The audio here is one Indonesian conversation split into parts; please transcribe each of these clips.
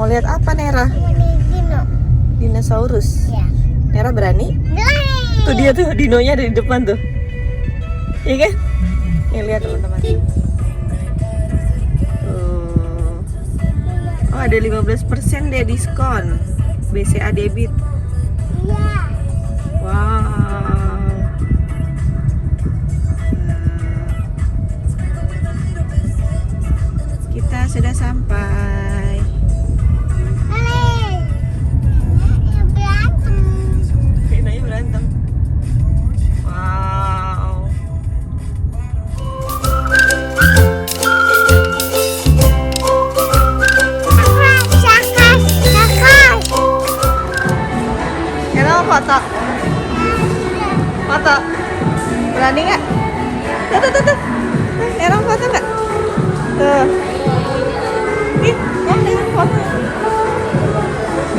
Mau lihat apa Nera? Dino. Dinosaurus. Ya. Nera berani? Tuh dia tuh, dinonya ada di depan tuh. Iya kan? Nih lihat teman-teman. Oh ada 15% deh diskon BCA debit. Iya. Wow. Kita sudah sampai. Renanya berantem. Wow. Kita mau foto. Foto. Berani nggak? Tuh. Nera mau foto nggak? Tuh. Nih, ya, foto.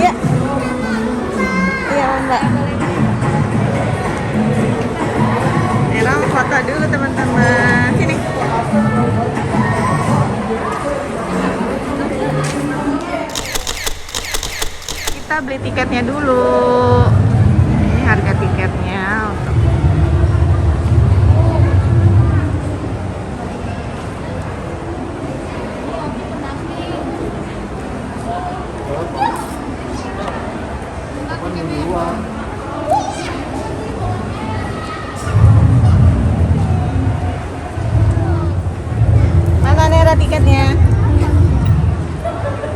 Iya. Iya, Mbak. Nera mau foto dulu teman-teman. Sini. Kita beli tiketnya dulu. Ini harga tiketnya untuk mana Nera tiketnya?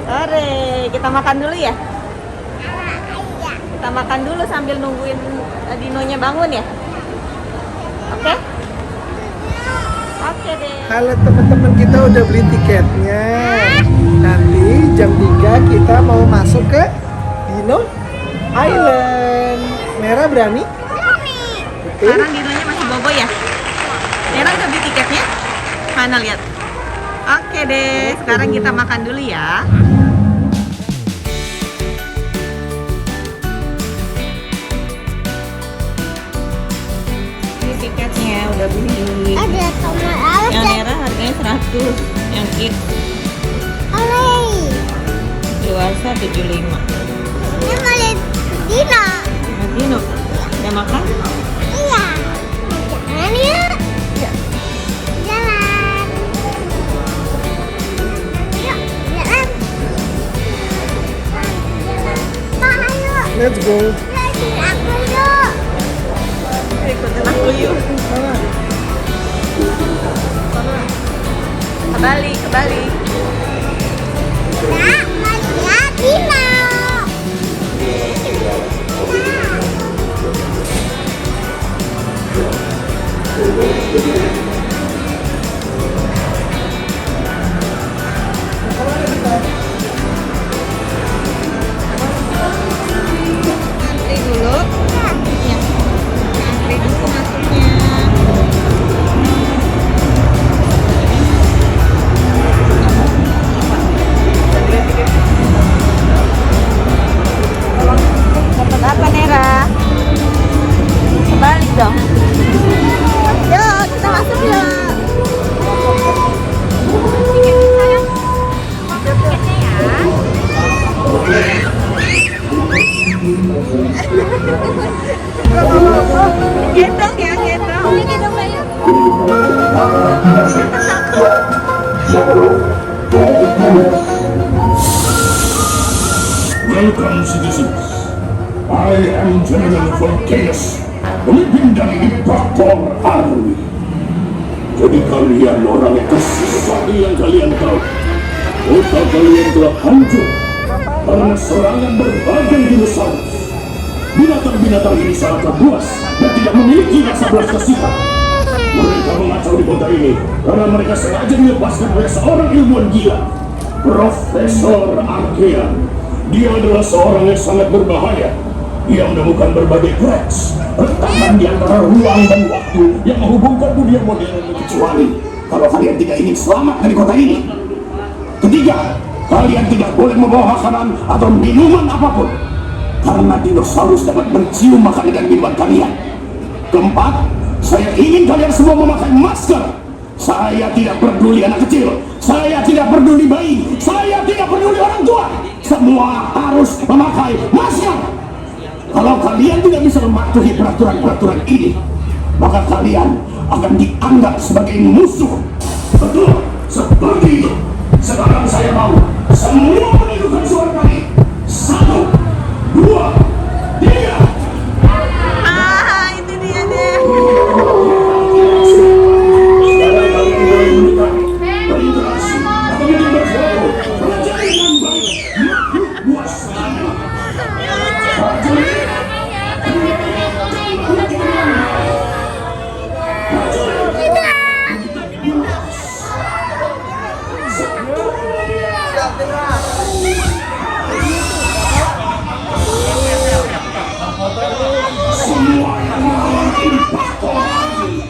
Sore, kita makan dulu ya? Kita makan dulu sambil nungguin dinonya bangun ya? Oke? Oke deh. Halo teman-teman, kita udah beli tiketnya. Nanti jam 3 kita mau masuk ke Dino Island. Nera berani? Oke. Sekarang dinonya masih bobo ya? Nera udah beli tiketnya? Mana lihat? Oke deh, sekarang kita makan dulu ya. Ini tiketnya udah beli. Ada kamar alas Yang dan merah harganya 100, yang kids alay. dewasa 75. Ini mau lihat Dino. Mas Dino, udah makan? Iya. Jangan yuk. Jalan. Yuk, jalan. Pak, ayo. Let's go. Lihatin aku yuk. Ikutin aku yuk. Ke Bali. Nak, mau lihat Dino. Antri dulu. Ya. Antri dulu masuknya. Dapat apa Nera? Kebalik dong. Yuk kita masuk yuk. Gendong ya, gendong. Ini gendong ayo. Welcome, citizens. I am General Volcanius, pemimpin dari Imperator Army. Jadi kalian orang yang tersesat yang kalian tahu, kota kalian telah hancur karena serangan berbagai dinosaurus. Binatang-binatang ini sangat buas dan tidak memiliki rasa belas kasihan. Mereka mengacau di kota ini karena mereka sengaja dilepaskan oleh seorang ilmuwan gila, Profesor Arkean. Dia adalah seorang yang sangat berbahaya. Dia menemukan berbagai cracks, retakan di antara ruang dan waktu yang menghubungkan dunia modern, kecuali kalau kalian tidak ingin selamat dari kota ini. Ketiga, kalian tidak boleh membawa makanan atau minuman apapun, karena dinosaurus dapat mencium makanan dan minuman kalian. Keempat, saya ingin kalian semua memakai masker. Saya tidak peduli anak kecil, Saya tidak peduli bayi, saya tidak peduli orang tua. Semua harus memakai masker. Kalau kalian tidak bisa mematuhi peraturan-peraturan ini, maka kalian akan dianggap sebagai musuh. Betul, seperti itu. Sekarang saya mau semua menundukkan suara kali. 1, 2, 3. Itu dia deh. Sekarang kalian mulai mendekat, berinteraksi, atau mungkin berfoto. Pelajari dengan baik makhluk buas kami. Prajurit, semua yang melawan impaktor lagi.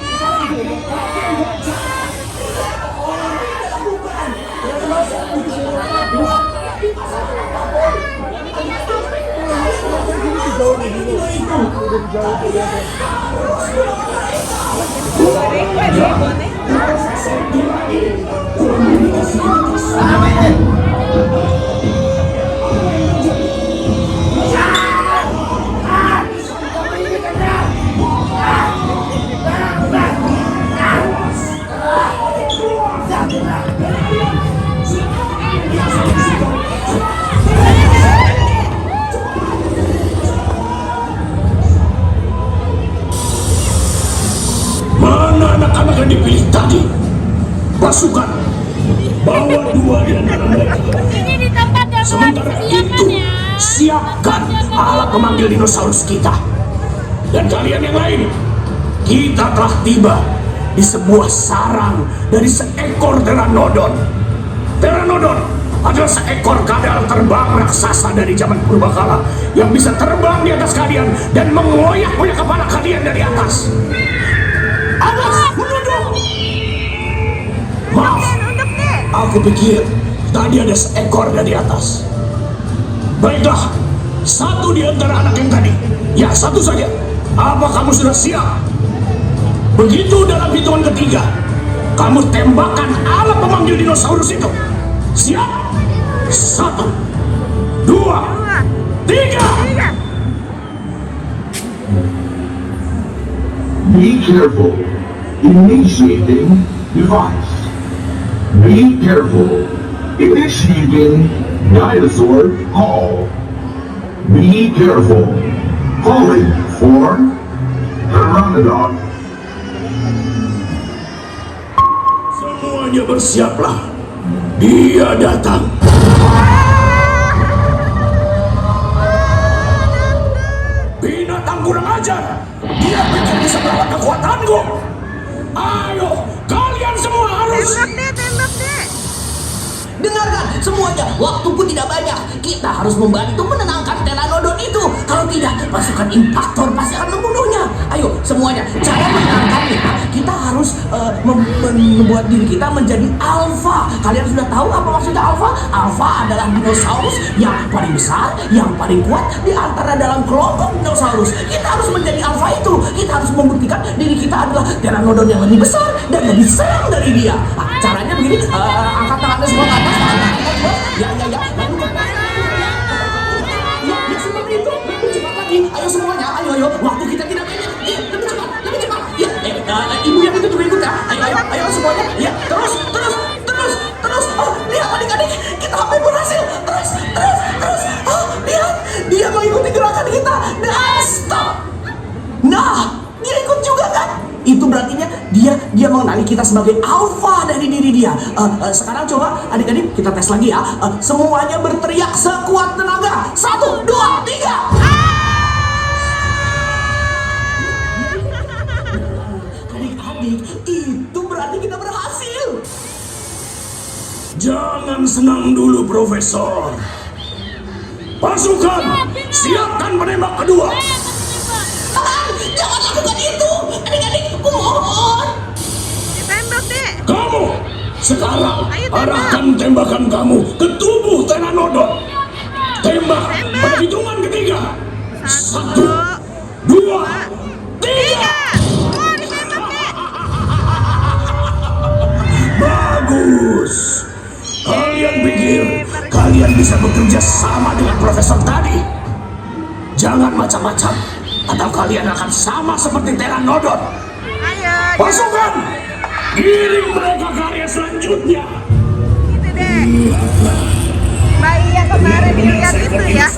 Mana anak-anak yang dipilih tadi? Pasukan, bawa 2 di antara mereka. Ini di tempat yang Sementara itu, siapkan alat pemanggil dinosaurus kita. Dan kalian yang lain, kita telah tiba di sebuah sarang dari seekor Pteranodon. Pteranodon adalah seekor kadal terbang raksasa dari zaman purbakala yang bisa terbang di atas kalian dan mengoyak-ngoyak kepala kalian dari atas. Awas, menunduk! Maaf, aku pikir tadi ada seekor dari atas. Baiklah, 1 di antara anak yang tadi. Ya, 1 saja. Apa kamu sudah siap? Begitu dalam hitungan ketiga, kamu tembakan alat pemanggil dinosaurus itu. Siap? 1, 2, 3. Be careful. Initiating device. Be careful. Initiating dinosaur call. Be careful. Calling for Pteranodon. Semuanya bersiaplah. Dia datang. Binatang kurang ajar. Dia pikir bisa melawan kekuatanku. Ayo, kalian semua harus. Tembak deh. Dengarkan semuanya, waktu pun tidak banyak. Kita harus membantu menenangkan Pteranodon itu. Kalau tidak, pasukan impaktor pasti akan membunuhnya. Ayo semuanya, cara menenangkannya, kita harus membuat diri kita menjadi alfa. Kalian sudah tahu apa maksudnya alfa? Alfa adalah dinosaurus yang paling besar, yang paling kuat di antara dalam kelompok dinosaurus. Kita harus menjadi alfa itu. Kita harus membuktikan diri kita adalah Pteranodon yang lebih besar dan lebih serem dari dia. Nah, caranya begini, angkat tangannya semua ke atas. Ya. Ya, seperti itu. Lebih cepat lagi. Ayo semuanya, ayo. Waktu kita tidak banyak. Lebih cepat. Ya, ibu yang itu juga ikut ya. Ayo semuanya. Ya, terus. Oh, lihat adik-adik, kita hampir berhasil. Terus. Oh, lihat, dia mengikuti gerakan kita. Dan stop. Nah, dia ikut juga kan? Itu berartinya dia mengenali kita sebagai alfa dari diri dia. Sekarang coba adik-adik kita tes lagi ya. Semuanya berteriak sekuat tenaga. 1, 2, 3. Adik-adik, itu berarti kita berhasil. Jangan senang dulu, Profesor. Pasukan, siapkan penembak kedua. Jangan lakukan itu. Adik-adik, aku mohon. Tembak deh. Kamu, sekarang Ayo, tembak. arahkan tembakan kamu ke tubuh Pteranodon. Tembak pada hitungan ketiga. 1, 2, 3. Oh, ditembak deh. Bagus. bisa bekerja sama dengan profesor tadi. Jangan macam-macam, atau kalian akan sama seperti Pteranodon. Ayo, Pasukan, kirim mereka ke area selanjutnya. gitu deh. Bayi yang kemarin dilihat itu ya.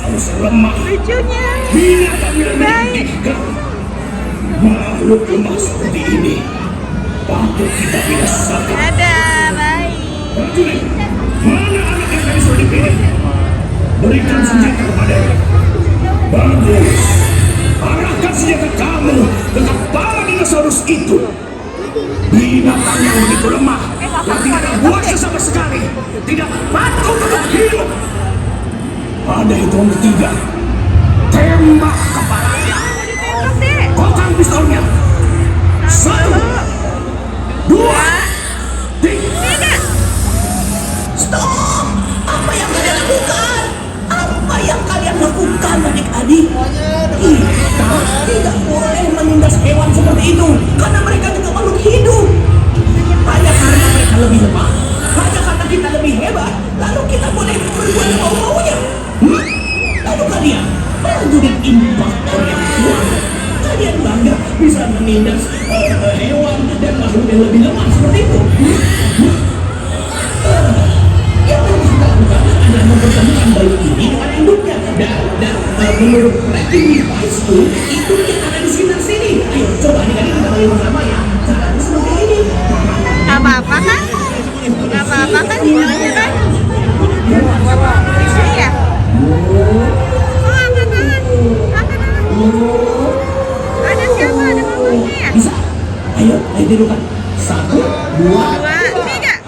Lemah, Lucunya. binatang yang menyedihkan. Makhluk lemah seperti ini patut kita binasakan. Ada bayi. Prajurit, mana anak yang tadi sudah dipilih? Berikan senjata kepadanya. Bagus. Arahkan senjata kamu ke kepala dinosaurus itu. Binatang yang begitu lemah, yang tidak ada buahnya sama sekali, tidak patut untuk hidup. Pada hitungan ketiga, tembak kepalanya. Tembak deh. Kokang pistolnya. 1, 2, 3. Stop! Apa yang kalian lakukan? Apa yang kalian lakukan, adik-adik? Kita tidak boleh menindas hewan seperti itu, karena mereka juga makhluk hidup. Hanya karena mereka lebih lemah, hanya karena kita lebih hebat, lalu kita boleh berbuat mau-maunya. Lalu kalian, prajurit impaktor yang kuat, kalian bangga bisa menindas hewan dan makhluk yang lebih lemah seperti itu. Yang harus kita lakukan adalah mempertemukan bayi ini dengan induknya dan menurut tracking device itu yang ada di sekitar sini. Ayo coba adik-adik kita balik bersama ya. Caranya seperti ini. Gak apa-apa kan? Gak apa-apa kan dinonya kan? Lucu ya? Oh, angkat tangan. Angkat tangan. Ada siapa? Ada mamanya ya? Bisa? Ayo tidukan. 1, 2, 2, 3.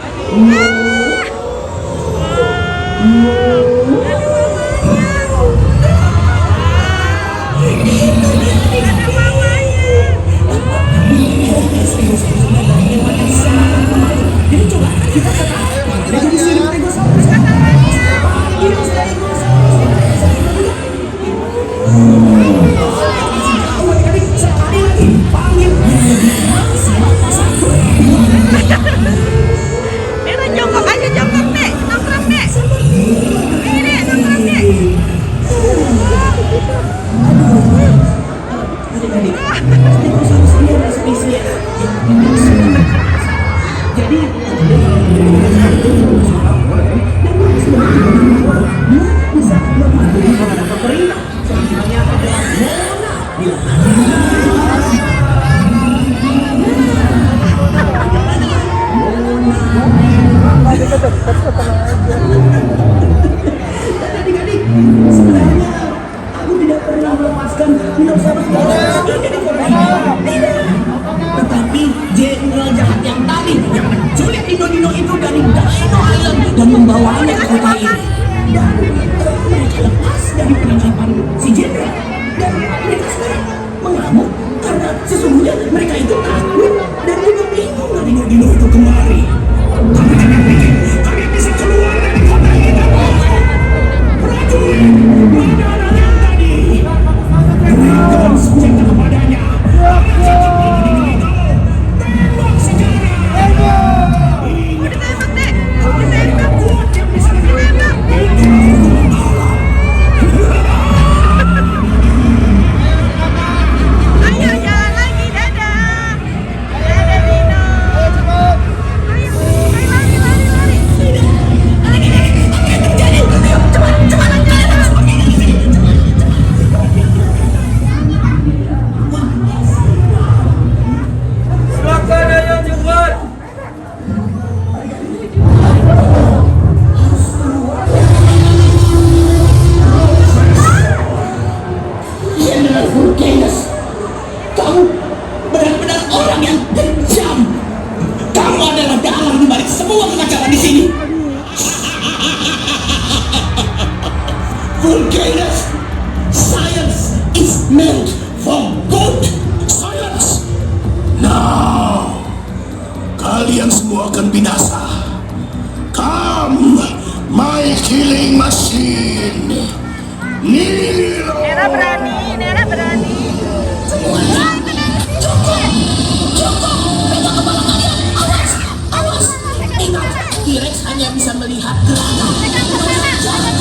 Ada mamanya. Jadi coba kita katakan dari sini Stegosaurus kan namanya. Dinosaurus. Adik-adik sekali lagi panggil. Nera jongkok aja, jongkok deh. Nongkrong deh. Ini nongkrong deh. Adik-adik, Stegosaurus ini adalah spesies. Jadi bisa membantu pemerintah. Contohnya adalah adik-adik, sebenarnya aku tidak pernah melepaskan dinosaurus ini dari koleksi. Tidak. Tetapi jenderal jahat yang tadi yang menculik dino-dino itu dari Dino Island dan membawanya ke kota ini. Dan mereka lepas dari penangkapan si jenderal. Dan mereka sekarang mengamuk karena sesungguhnya mereka itu takut dan juga bingung dari dino-dino itu kemari. Tapi jangan pikir kalian bisa keluar dari kota ini tanpa prajurit. Mana anak yang tadi? Berikan senjata kepadanya. Tembak sekarang. Ditembak deh. Ditembak. Ditembak. Ayo jalan lagi, dadah. Dadah Dino. Ayo, lari, lari, lari. Jenderal Vulcanus, kamu benar-benar orang yang kejam. Kamu adalah dalang di balik semua kekacauan di sini. Vulcanus, science is meant for good. Silence. Now, kalian semua akan binasa. Come, my killing machine. Nero. Nera berani, Nera berani. Awas, ingat, T-Rex hanya bisa melihat gerakan. Jangan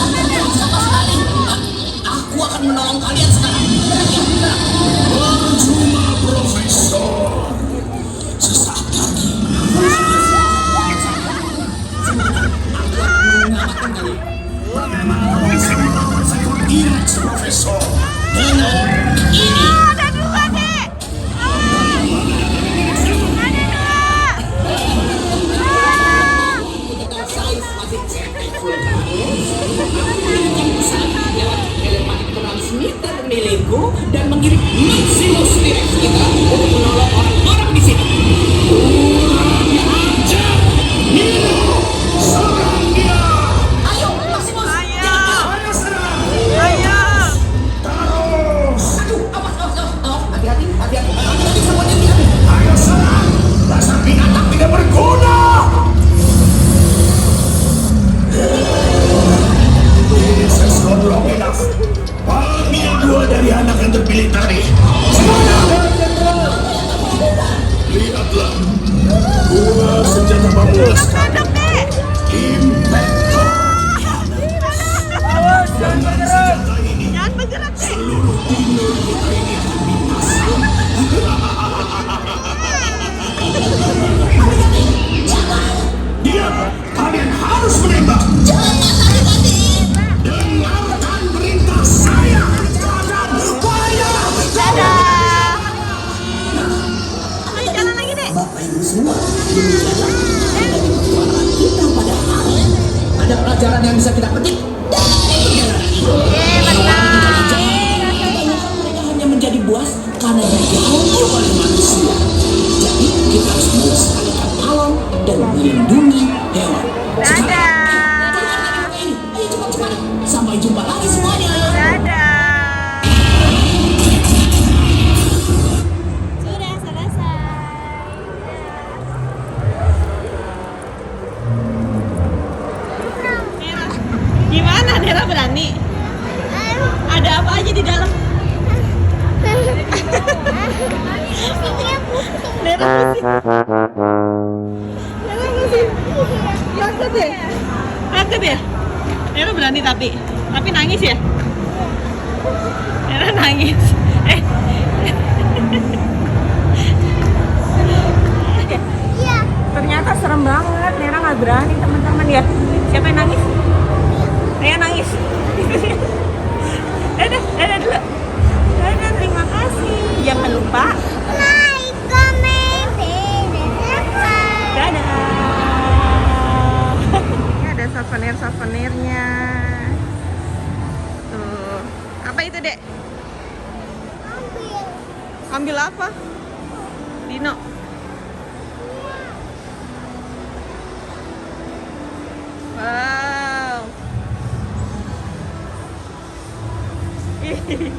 Nendok, Dek. Jangan bergerak, Dek. Diam! Kalian harus menembak! Dengarkan perintah saya! Fire! Dadah. Ayo jalan lagi, Dek. Bapak Ibu semua, kita padahal ada pelajaran yang bisa kita petik. Kebanyakan mereka hanya menjadi buas karena diganggu oleh manusia. Jadi kita harus melestarikan alam dan melindungi hewan. Dadah. Ayo cepat-cepat. Sampai jumpa lagi semuanya. Dadah. Sudah selesai. Nera. Gimana Nera berani? Ada apa aja di dalam? Nera pusing. Nera pusing. Takut ya? Takut ya? Nera berani tapi nangis ya? Nera nangis. Iya. Ternyata serem banget. Nera nggak berani teman-teman ya. Siapa yang nangis? Nera nangis. Dadah dulu. Dadah, terima kasih. Jangan lupa. Like, comment, dan subscribe. Dadah. Ini ada souvenirnya. Tuh. Apa itu, Dek? Ambil apa? Dino. Wow. Ih.